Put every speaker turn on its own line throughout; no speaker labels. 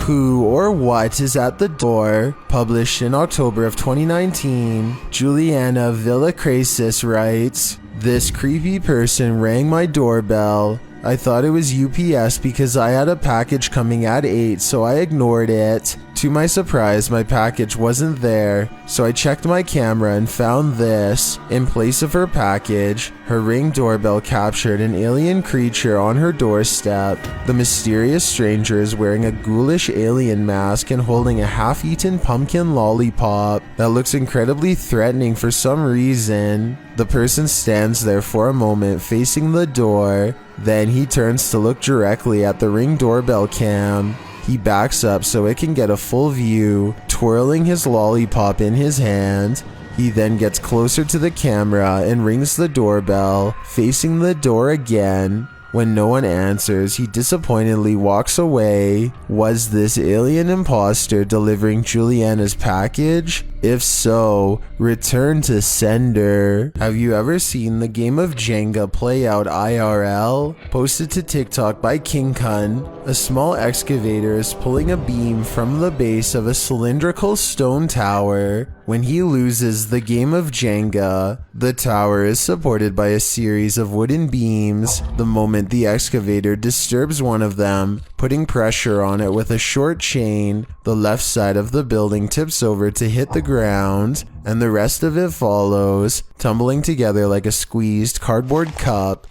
Who or what is at the door? Published in October of 2019, Juliana Villacrasis writes, "This creepy person rang my doorbell. I thought it was UPS because I had a package coming at 8, so I ignored it. To my surprise, my package wasn't there, so I checked my camera and found this. In place of her package, her Ring doorbell captured an alien creature on her doorstep. The mysterious stranger is wearing a ghoulish alien mask and holding a half-eaten pumpkin lollipop that looks incredibly threatening for some reason. The person stands there for a moment facing the door, then he turns to look directly at the Ring doorbell cam. He backs up so it can get a full view, twirling his lollipop in his hand. He then gets closer to the camera and rings the doorbell, facing the door again. When no one answers, he disappointedly walks away. Was this alien imposter delivering Juliana's package? If so, return to sender. Have you ever seen the game of Jenga play out IRL? Posted to TikTok by King Kun, a small excavator is pulling a beam from the base of a cylindrical stone tower. When he loses the game of Jenga, the tower is supported by a series of wooden beams. The moment the excavator disturbs one of them, putting pressure on it with a short chain, the left side of the building tips over to hit the ground, and the rest of it follows, tumbling together like a squeezed cardboard cup.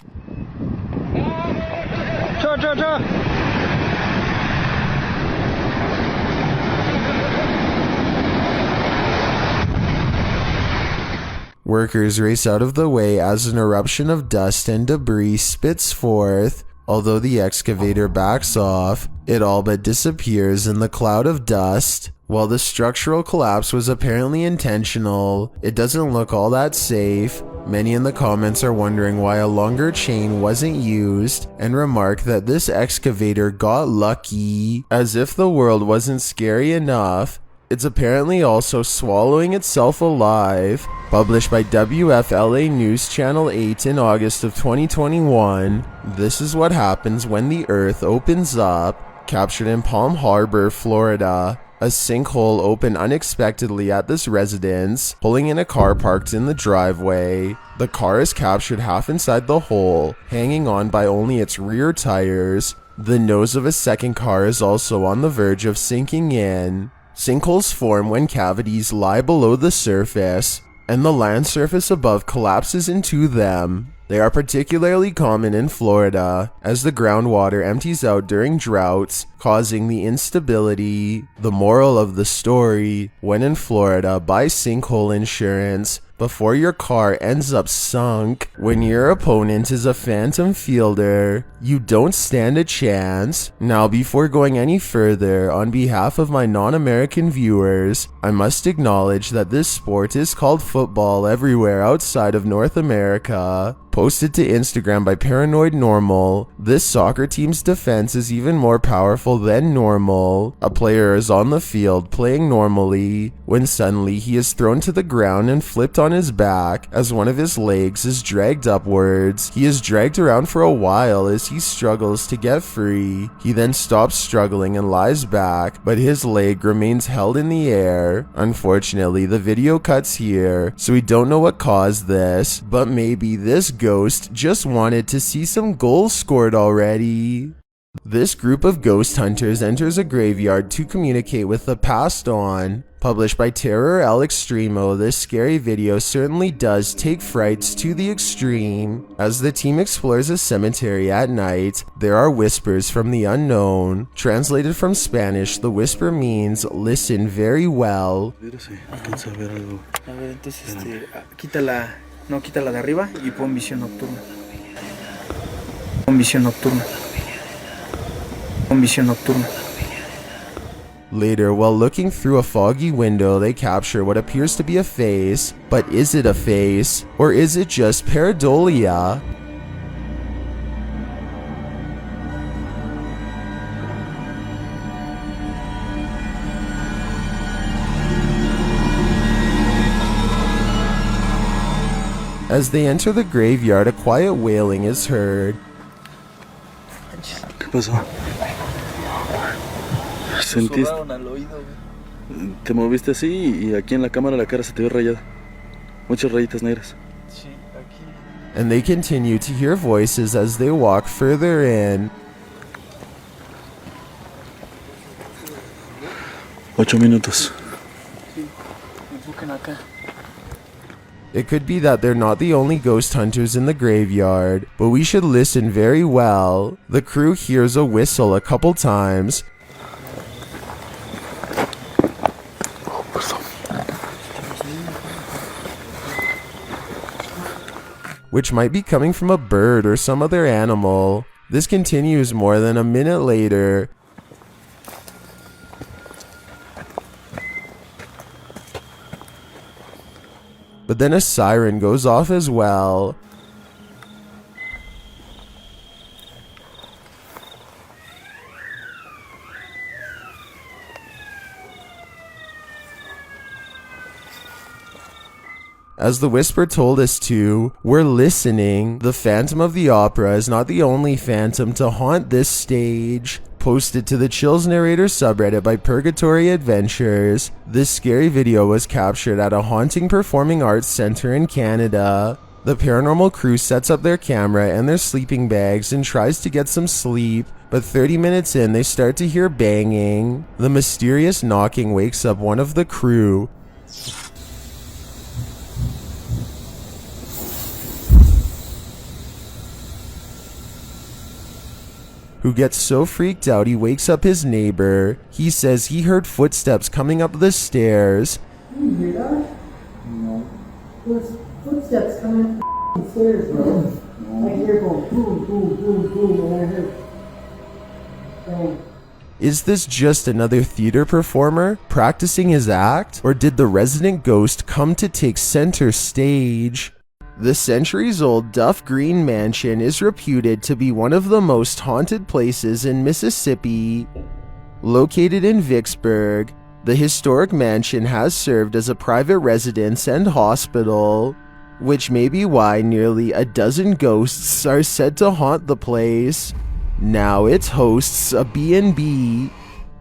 Workers race out of the way as an eruption of dust and debris spits forth. Although the excavator backs off, it all but disappears in the cloud of dust. While the structural collapse was apparently intentional, it doesn't look all that safe. Many in the comments are wondering why a longer chain wasn't used, and remark that this excavator got lucky. As if the world wasn't scary enough, it's apparently also swallowing itself alive. Published by WFLA News Channel 8 in August of 2021, this is what happens when the earth opens up. Captured in Palm Harbor, Florida. A sinkhole opened unexpectedly at this residence, pulling in a car parked in the driveway. The car is captured half inside the hole, hanging on by only its rear tires. The nose of a second car is also on the verge of sinking in. Sinkholes form when cavities lie below the surface, and the land surface above collapses into them. They are particularly common in Florida, as the groundwater empties out during droughts, causing the instability. The moral of the story: when in Florida, buy sinkhole insurance before your car ends up sunk. When your opponent is a phantom fielder, you don't stand a chance. Now, before going any further, on behalf of my non-American viewers, I must acknowledge that this sport is called football everywhere outside of North America. Posted to Instagram by Paranoid Normal, this soccer team's defense is even more powerful than normal. A player is on the field playing normally, when suddenly he is thrown to the ground and flipped on his back as one of his legs is dragged upwards. He is dragged around for a while as he struggles to get free. He then stops struggling and lies back, but his leg remains held in the air. Unfortunately, the video cuts here, so we don't know what caused this, but maybe this ghost just wanted to see some goals scored already. This group of ghost hunters enters a graveyard to communicate with the passed on. Published by Terror El Extremo, this scary video certainly does take frights to the extreme. As the team explores a cemetery at night, there are whispers from the unknown. Translated from Spanish, the whisper means listen very well.
No, quita la de arriba y pon visión nocturna. Pon visión nocturna. Pon visión nocturna.
Later, while looking through a foggy window, they capture what appears to be a face. But is it a face? Or is it just pareidolia? As they enter the graveyard, a quiet wailing is heard.
¿Qué pasó? Sentiste,
susurraron al oído, güey.
te moviste así y aquí en la cámara la cara se te ve rayada. Muchas rayitas negras.
Sí, aquí.
And they continue to hear voices as they walk further in.
8 minutos.
Sí, enfoquen acá.
It could be that they're not the only ghost hunters in the graveyard, but we should listen very well. The crew hears a whistle a couple times, which might be coming from a bird or some other animal. This continues more than a minute later. But then a siren goes off as well. As the whisper told us to, we're listening. The Phantom of the Opera is not the only phantom to haunt this stage. Posted to the Chills Narrator subreddit by Purgatory Adventures, this scary video was captured at a haunting performing arts center in Canada. The paranormal crew sets up their camera and their sleeping bags and tries to get some sleep, but 30 minutes in they start to hear banging. The mysterious knocking wakes up one of the crew, who gets so freaked out he wakes up his neighbor. He says he heard footsteps coming up the stairs.
You hear that? No. There's footsteps coming up the stairs, bro. No. I hear going boom, boom, boom, boom, and I heard bang.
Is this just another theater performer practicing his act, or did the resident ghost come to take center stage? The centuries-old Duff Green Mansion is reputed to be one of the most haunted places in Mississippi. Located in Vicksburg, the historic mansion has served as a private residence and hospital, which may be why nearly a dozen ghosts are said to haunt the place. Now it hosts a B&B,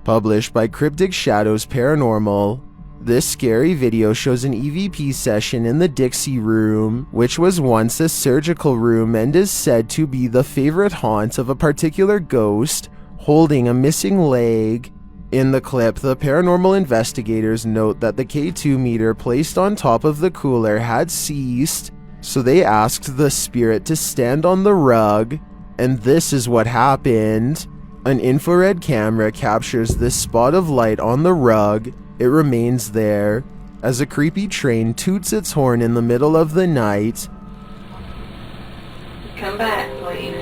published by Cryptic Shadows Paranormal. This scary video shows an EVP session in the Dixie Room, which was once a surgical room and is said to be the favorite haunt of a particular ghost holding a missing leg. In the clip, the paranormal investigators note that the K2 meter placed on top of the cooler had ceased, so they asked the spirit to stand on the rug, and this is what happened. An infrared camera captures this spot of light on the rug. It remains there as a creepy train toots its horn in the middle of the night.
Come back, please.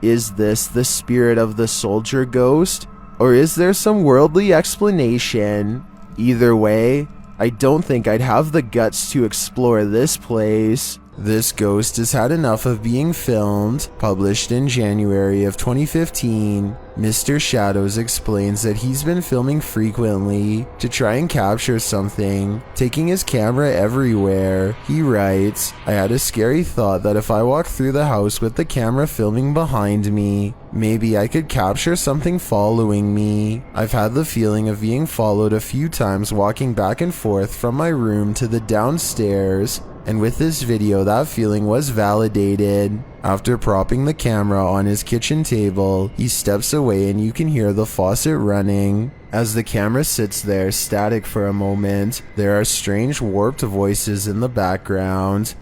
Is this the spirit of the soldier ghost? Or is there some worldly explanation? Either way, I don't think I'd have the guts to explore this place. This ghost has had enough of being filmed. Published in January of 2015, Mr. Shadows explains that he's been filming frequently to try and capture something, taking his camera everywhere. He writes, "I had a scary thought that if I walked through the house with the camera filming behind me, maybe I could capture something following me. I've had the feeling of being followed a few times walking back and forth from my room to the downstairs. And with this video, that feeling was validated." After propping the camera on his kitchen table, he steps away and you can hear the faucet running. As the camera sits there static for a moment, there are strange warped voices in the background.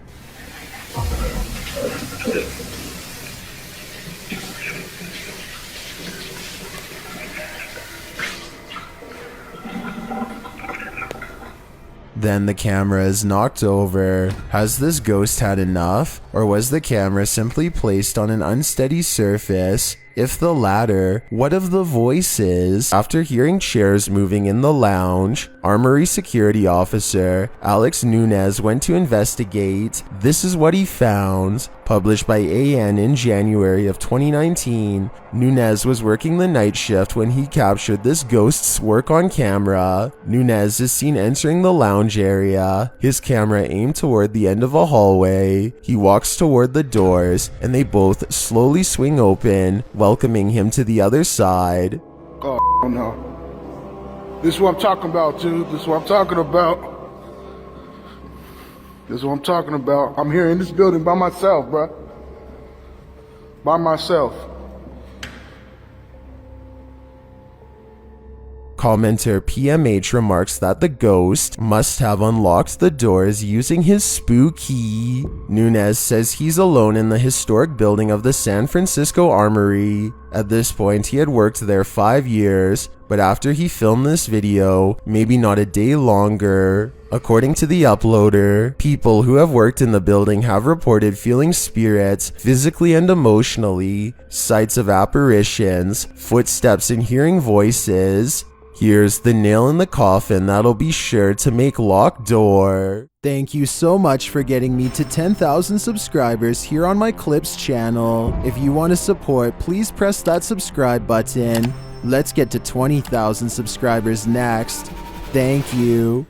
Then the camera is knocked over. Has this ghost had enough? Or was the camera simply placed on an unsteady surface If the latter, what of the voices? After hearing chairs moving in the lounge, Armory security officer Alex Nunez went to investigate. This is what he found. Published by AN in January of 2019, Nunez was working the night shift when he captured this ghost's work on camera. Nunez is seen entering the lounge area, his camera aimed toward the end of a hallway. He walks toward the doors, and they both slowly swing open, welcoming him to the other side.
Oh no. This is what I'm talking about, dude. This is what I'm talking about. This is what I'm talking about. I'm here in this building by myself, bruh. By myself.
Commenter PMH remarks that the ghost must have unlocked the doors using his spooky. Nunez says he's alone in the historic building of the San Francisco Armory. At this point, he had worked there 5 years, but after he filmed this video, maybe not a day longer. According to the uploader, people who have worked in the building have reported feeling spirits physically and emotionally, sights of apparitions, footsteps, and hearing voices. Here's the nail in the coffin that'll be sure to make locked door. Thank you so much for getting me to 10,000 subscribers here on my Clips channel. If you want to support, please press that subscribe button. Let's get to 20,000 subscribers next. Thank you.